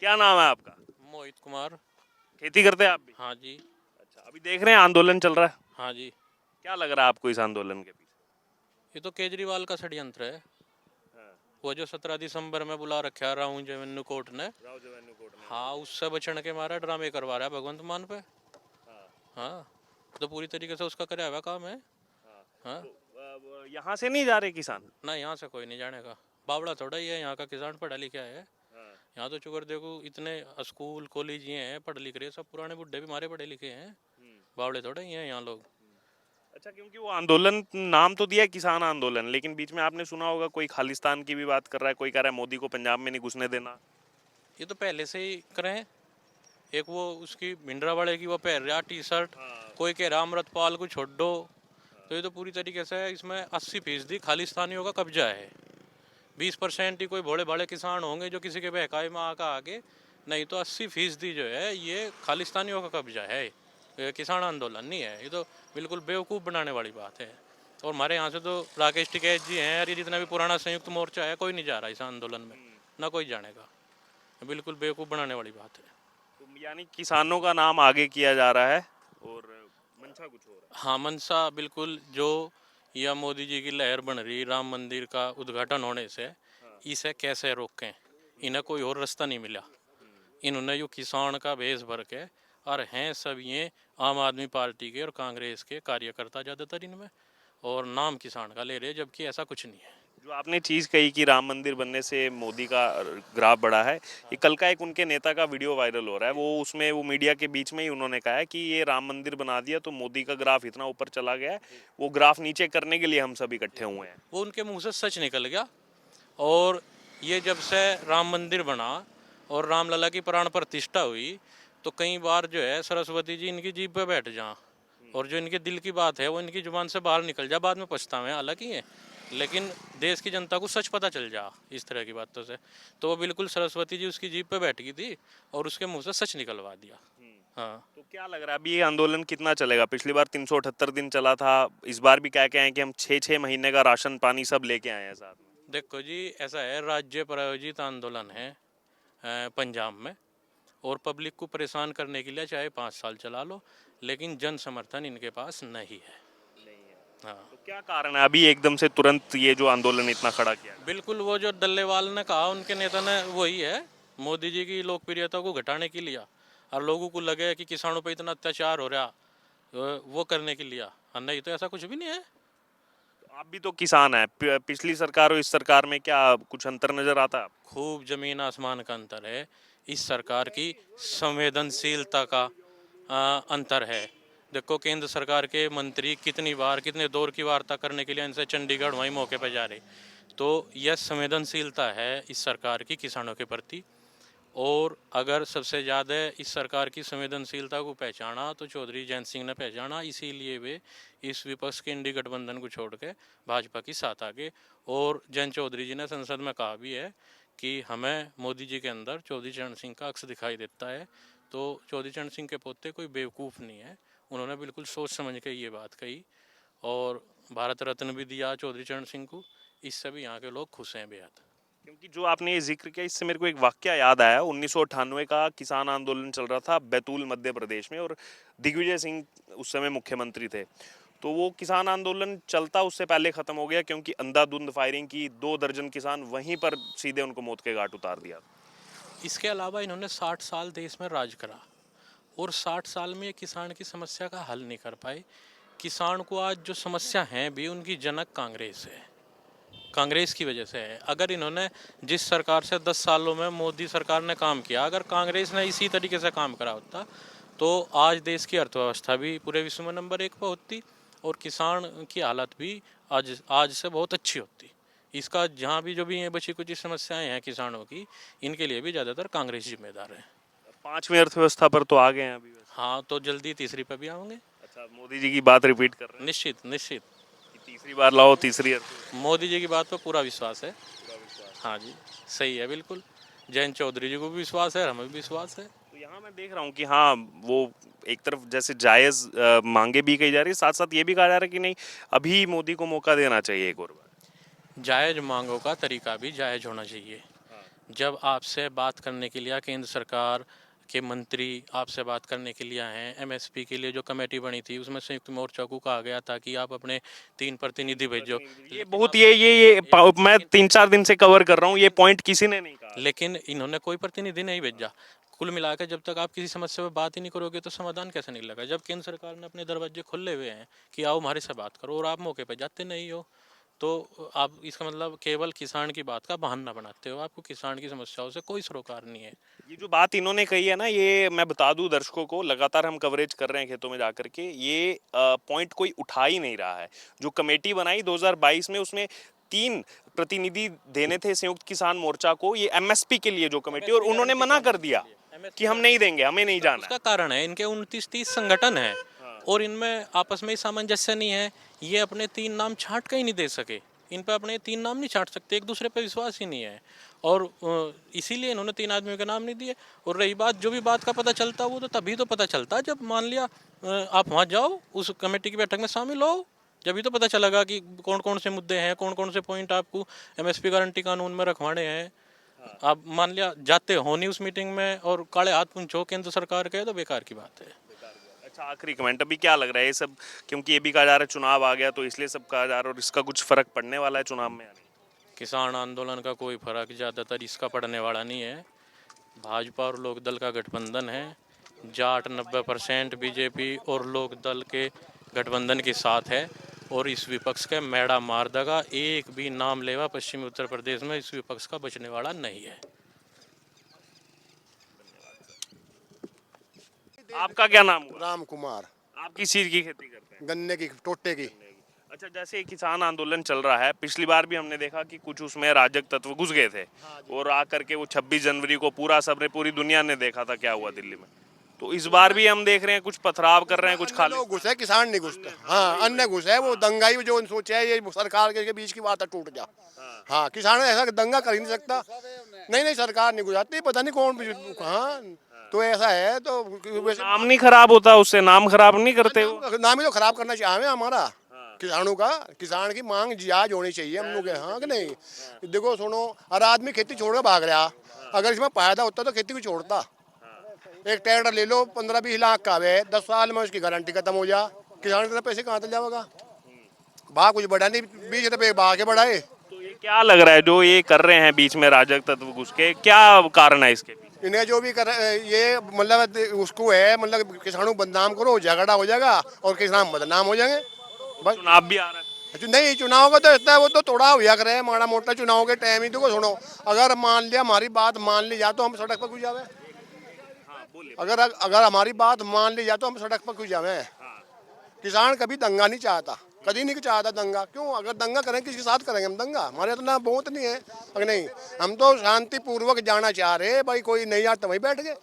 क्या नाम है आपका? मोहित कुमार। खेती करते हैं आप भी? हाँ जी। अच्छा, अभी देख रहे हैं आंदोलन चल रहा है, हाँ जी। क्या लग रहा है आपको इस आंदोलन के पीछे? ये तो केजरीवाल का षड्यंत्र है। हाँ, वो जो 17 दिसंबर में बुला रखा है राहू जेवेन्यू कोर्ट ने। राव जवेन्यू कोर्ट ने। हाँ, उससे बचने के मारे ड्रामे करवा रहा है भगवंत मान पे। हाँ, हाँ, तो पूरी तरीके से उसका कराया हुआ काम है। हाँ। हाँ। तो यहाँ से नहीं जा रहे किसान? ना, यहाँ से कोई नहीं जानेगा। बावड़ा थोड़ा ही है, यहाँ का किसान पढ़ा लिखा है। हाँ। यहाँ तो चुकर देखो इतने स्कूल कॉलेज ये हैं, पढ़ लिख रहे, सब पुराने बुढ़े भी हमारे पढ़े लिखे हैं। बावड़े थोड़ा ही हैं यहाँ लोग। अच्छा, क्योंकि वो आंदोलन नाम तो दिया है किसान आंदोलन, लेकिन बीच में आपने सुना होगा कोई खालिस्तान की भी बात कर रहा है, कोई कह रहा है मोदी को पंजाब में नहीं घुसने देना। ये तो पहले से ही करें। एक वो उसकी भिंडरा वाले की वो पहन रहा टी शर्ट। हाँ। कोई कह रहा अमृतपाल को छोड़ दो। तो ये तो पूरी तरीके से इसमें 80% खालिस्तानियों का कब्जा है। 20% ही कोई भोले भाले किसान होंगे जो किसी के बहकावे में आकर आगे, नहीं तो 80% जो है ये खालिस्तानियों का कब्जा है। ये किसान आंदोलन नहीं है, ये तो बिल्कुल बेवकूफ़ बनाने वाली बात है। और हमारे यहाँ से तो राकेश टिकैत जी हैं, और ये जितना भी पुराना संयुक्त मोर्चा है, कोई नहीं जा रहा इस आंदोलन में, ना कोई जानेगा। बिल्कुल बेवकूफ़ बनाने वाली बात है। तो यानी किसानों का नाम आगे किया जा रहा है और मंशा कुछ हो रहा है। हाँ, मनसा बिल्कुल जो या मोदी जी की लहर बन रही राम मंदिर का उद्घाटन होने से, इसे कैसे रोकें, इन्हें कोई और रास्ता नहीं मिला। इन्होंने जो किसान का भेष भर के, और हैं सब ये आम आदमी पार्टी के और कांग्रेस के कार्यकर्ता ज़्यादातर इनमें, और नाम किसान का ले रहे, जबकि ऐसा कुछ नहीं है। जो आपने चीज कही कि राम मंदिर बनने से मोदी का ग्राफ बढ़ा है, ये कल का एक उनके नेता का वीडियो वायरल हो रहा है, वो उसमें वो मीडिया के बीच में ही उन्होंने कहा है कि ये राम मंदिर बना दिया तो मोदी का ग्राफ इतना ऊपर चला गया है, वो ग्राफ नीचे करने के लिए हम सब इकट्ठे हुए हैं। वो उनके मुंह से सच निकल गया। और ये जब से राम मंदिर बना और रामलला की प्राण प्रतिष्ठा हुई, तो कई बार जो है सरस्वती जी इनकी जीभ पे बैठ जा, और जो इनके दिल की बात है वो इनकी जुबान से बाहर निकल जा, बाद में पछतावे हालांकि है, लेकिन देश की जनता को सच पता चल जा इस तरह की बातों से। तो वो बिल्कुल सरस्वती जी उसकी जीभ पे बैठ गई थी और उसके मुंह से सच निकलवा दिया। हाँ। तो क्या लग रहा है अभी ये आंदोलन कितना चलेगा? पिछली बार 378 दिन चला था, इस बार भी क्या क्या है कि हम 6-6 महीने का राशन पानी सब लेके आए हैं साथ में। देखो जी, ऐसा है, राज्य प्रायोजित आंदोलन है पंजाब में, और पब्लिक को परेशान करने के लिए चाहे 5 साल चला लो, लेकिन जन समर्थन इनके पास नहीं है। हाँ, तो क्या कारण है अभी एकदम से तुरंत ये जो आंदोलन इतना खड़ा किया? बिल्कुल वो जो डल्लेवाल ने कहा उनके नेता ने, वही है, मोदी जी की लोकप्रियता को घटाने के लिए, और लोगों को लगे कि किसानों पे इतना अत्याचार हो रहा, वो करने के लिए। हाँ, नहीं तो ऐसा कुछ भी नहीं है। आप भी तो किसान है, पिछली सरकार और इस सरकार में क्या कुछ अंतर नजर आता है? खूब जमीन आसमान का अंतर है। इस सरकार की संवेदनशीलता का अंतर है। देखो, केंद्र सरकार के मंत्री कितनी बार कितने दौर की वार्ता करने के लिए इनसे चंडीगढ़ वहीं मौके पर जा रहे। तो यह संवेदनशीलता है इस सरकार की किसानों के प्रति। और अगर सबसे ज़्यादा इस सरकार की संवेदनशीलता को पहचाना तो चौधरी जयंत सिंह ने पहचाना, इसीलिए वे इस विपक्ष के इंडी गठबंधन को छोड़ के भाजपा के साथ आ गए। और जयंत चौधरी जी ने संसद में कहा भी है कि हमें मोदी जी के अंदर चौधरी चरण सिंह का अक्स दिखाई देता है। तो चौधरी चरण सिंह के पोते कोई बेवकूफ़ नहीं है, उन्होंने बिल्कुल सोच समझ के ये बात कही, और भारत रत्न भी दिया चौधरी चरण सिंह को। इससे भी यहाँ के लोग खुश हैं बेहद। क्योंकि जो आपने ये जिक्र किया इससे मेरे को एक वाक्य याद आया, 1998 का किसान आंदोलन चल रहा था बैतूल मध्य प्रदेश में, और दिग्विजय सिंह उस समय मुख्यमंत्री थे। तो वो किसान आंदोलन चलता उससे पहले खत्म हो गया क्योंकि अंधाधुंध फायरिंग की, 2 दर्जन किसान वहीं पर सीधे उनको मौत के घाट उतार दिया। इसके अलावा इन्होंने 60 साल देश में राज करा, और 60 साल में ये किसान की समस्या का हल नहीं कर पाए। किसान को आज जो समस्या है भी, उनकी जनक कांग्रेस है, कांग्रेस की वजह से है। अगर इन्होंने जिस सरकार से 10 सालों में मोदी सरकार ने काम किया, अगर कांग्रेस ने इसी तरीके से काम करा होता, तो आज देश की अर्थव्यवस्था भी पूरे विश्व में नंबर 1 पर होती, और किसान की हालत भी आज आज से बहुत अच्छी होती। इसका जहाँ भी जो भी ये बची कुछ समस्याएं हैं किसानों की, इनके लिए भी ज़्यादातर कांग्रेस जिम्मेदार है। 5वीं अर्थव्यवस्था पर तो आ गए हैं अभी वैसे। हाँ, तो जल्दी तीसरी पे भी आएंगे। अच्छा, मोदी जी की बात रिपीट कर रहे हैं निश्चित निश्चित। कि तीसरी बार लाओ तीसरी अर्थव्यवस्था। मोदी जी की बात पर पूरा विश्वास है। पूरा विश्वास। हाँ जी, सही है बिल्कुल। जयंत चौधरी जी को भी विश्वास है, हमें भी विश्वास है। तो यहाँ मैं देख रहा हूँ कि हाँ, वो एक तरफ जैसे जायज़ मांगे भी कही जा रही है, साथ साथ ये भी कहा जा रहा है कि नहीं, अभी मोदी को मौका देना चाहिए एक और बार। जायज मांगों का तरीका भी जायज होना चाहिए। जब आपसे बात करने के लिए केंद्र सरकार के मंत्री आपसे बात करने के लिए आए हैं, एमएसपी के लिए जो कमेटी बनी थी उसमें संयुक्त मोर्चा को कहा गया था कि आप अपने 3 प्रतिनिधि भेजो। ये बहुत मैं 3-4 दिन से कवर कर रहा हूँ, ये पॉइंट किसी ने नहीं कहा। लेकिन इन्होंने कोई प्रतिनिधि नहीं भेजा। कुल मिलाकर जब तक आप किसी समस्या पर बात ही नहीं करोगे तो समाधान कैसे निकलेगा? जब केंद्र सरकार ने अपने दरवाजे खुले हुए हैं कि आओ हमारे से बात करो और आप मौके पर जाते नहीं हो, तो आप इसका मतलब केवल किसान की बात का बहाना बनाते हो। आपको किसान की समस्याओं से कोई सरोकार नहीं है। ये जो बात इन्होंने कही है ना, ये मैं बता दूं दर्शकों को, लगातार हम कवरेज कर रहे हैं खेतों में जाकर के, ये पॉइंट कोई उठा ही नहीं रहा है। जो कमेटी बनाई 2022 में, उसमें 3 प्रतिनिधि देने थे संयुक्त किसान मोर्चा को, ये एमएसपी के लिए जो कमेटी, और उन्होंने मना कर दिया कि हम नहीं देंगे, हमें नहीं जाना। उसका कारण है इनके 29-30 संगठन है और इनमें आपस में सामंजस्य नहीं है। ये अपने 3 नाम छांट के ही नहीं दे सके। इन पे अपने 3 नाम नहीं छांट सकते, एक दूसरे पे विश्वास ही नहीं है और इसीलिए इन्होंने 3 आदमियों के नाम नहीं दिए। और रही बात, जो भी बात का पता चलता वो तो तभी तो पता चलता जब मान लिया आप वहाँ जाओ, उस कमेटी की बैठक में शामिल हो, जब भी तो पता चलेगा कि कौन कौन से मुद्दे हैं, कौन कौन से पॉइंट आपको एमएसपी गारंटी कानून में रखवाने हैं। आप मान लिया जाते हो नहीं उस मीटिंग में और काले हाथ पूछो केंद्र सरकार के, तो बेकार की बात है। अच्छा, आखिरी कमेंट, अभी क्या लग रहा है ये सब, क्योंकि ये भी कहा जा रहा है चुनाव आ गया तो इसलिए सब कहा जा रहा है, और इसका कुछ फर्क पड़ने वाला है चुनाव में या नहीं? किसान आंदोलन का कोई फर्क ज़्यादातर इसका पड़ने वाला नहीं है। भाजपा और लोकदल का गठबंधन है। जाट 90% बीजेपी और लोकदल के गठबंधन के साथ है और इस विपक्ष के मैड़ा मार देगा। एक भी नाम लेवा पश्चिमी उत्तर प्रदेश में इस विपक्ष का बचने वाला नहीं है। आपका क्या नाम हुआ? राम कुमार। आप किस चीज की खेती करते हैं? गन्ने की, टोटे की। अच्छा, जैसे किसान आंदोलन चल रहा है, पिछली बार भी हमने देखा कि कुछ उसमें राजग तत्व घुस गए थे और आकर के वो 26 जनवरी को पूरी दुनिया ने देखा था क्या हुआ दिल्ली में। तो इस बार भी हम देख रहे हैं कुछ पथराव कर रहे हैं, कुछ खाली लोग घुसे, किसान नहीं घुसता। हाँ, अन्य घुसे, वो दंगाई जो सोचा है ये सरकार के बीच की बात है, टूट जा। हाँ, किसान ऐसा दंगा कर ही नहीं सकता। नहीं नहीं, सरकार नहीं घुसाती, पता नहीं कौन। हाँ, तो ऐसा है तो वैसे नाम नहीं खराब होता उससे, नाम खराब नहीं करते वो। नाम ही तो खराब करना चाहिए हमारा किसानों का। किसान की मांग जायज होनी चाहिए हम लोग। हाँ कि नहीं? देखो सुनो, हर आदमी खेती छोड़ के भाग रहा। अगर इसमें फायदा होता तो खेती को छोड़ता। एक ट्रैक्टर ले लो 15-20 लाख का है, 10 साल में उसकी गारंटी खत्म हो जा, किसान के पैसे कहाँ तक जाएगा? भाव कुछ बढ़ा नहीं, 20 रुपये भाव के बढ़ाए। तो ये क्या लग रहा है जो ये कर रहे हैं बीच में राजग तत्व घुस के, क्या कारण है इसके पीछे? इन्हें जो भी कर ये मतलब उसको है, मतलब किसानों को बदनाम करो, झगड़ा हो जाएगा और किसान बदनाम हो जाएंगे बस। चुनाव भी आ रहा है। नहीं, चुनाव का तो इतना है, वो तो थोड़ा हुआ करे माड़ा मोटा चुनाव के टाइम ही। देखो सुनो, अगर मान लिया हमारी बात मान ली जा तो हम सड़क पर क्यों जावे? अगर अगर हमारी बात मान ली जा तो हम सड़क पर क्यों जावे? किसान कभी दंगा नहीं चाहता, कभी नहीं चाहता दंगा। क्यों? अगर दंगा करें किसके साथ करेंगे हम दंगा? हमारे इतना बहुत नहीं है। अगर नहीं, हम तो शांतिपूर्वक जाना चाह रहे, भाई कोई नहीं आता वहीं बैठ गए।